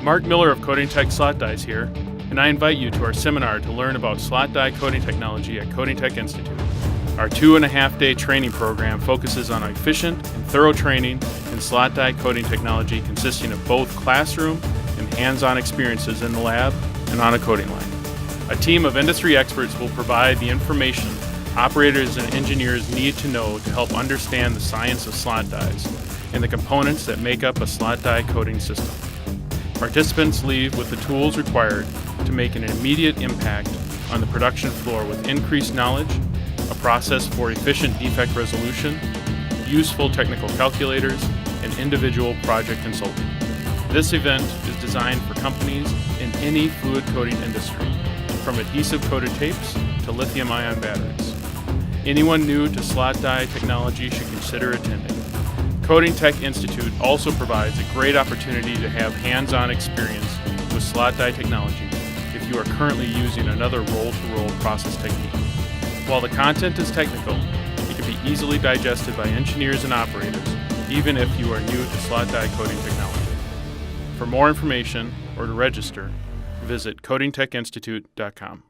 Mark Miller of Coating Tech Slot Dies here, and I invite you to our seminar to learn about slot die coating technology at Coating Tech Institute. Our 2.5-day training program focuses on efficient and thorough training in slot die coating technology, consisting of both classroom and hands-on experiences in the lab and on a coating line. A team of industry experts will provide the information operators and engineers need to know to help understand the science of slot dies and the components that make up a slot die coating system. Participants leave with the tools required to make an immediate impact on the production floor with increased knowledge, a process for efficient defect resolution, useful technical calculators, and individual project consulting. This event is designed for companies in any fluid coating industry, from adhesive-coated tapes to lithium-ion batteries. Anyone new to slot die technology should consider attending. Coating Tech Institute also provides a great opportunity to have hands-on experience with slot die technology if you are currently using another roll-to-roll process technique. While the content is technical, it can be easily digested by engineers and operators, even if you are new to slot die coating technology. For more information or to register, visit coatingtechinstitute.com.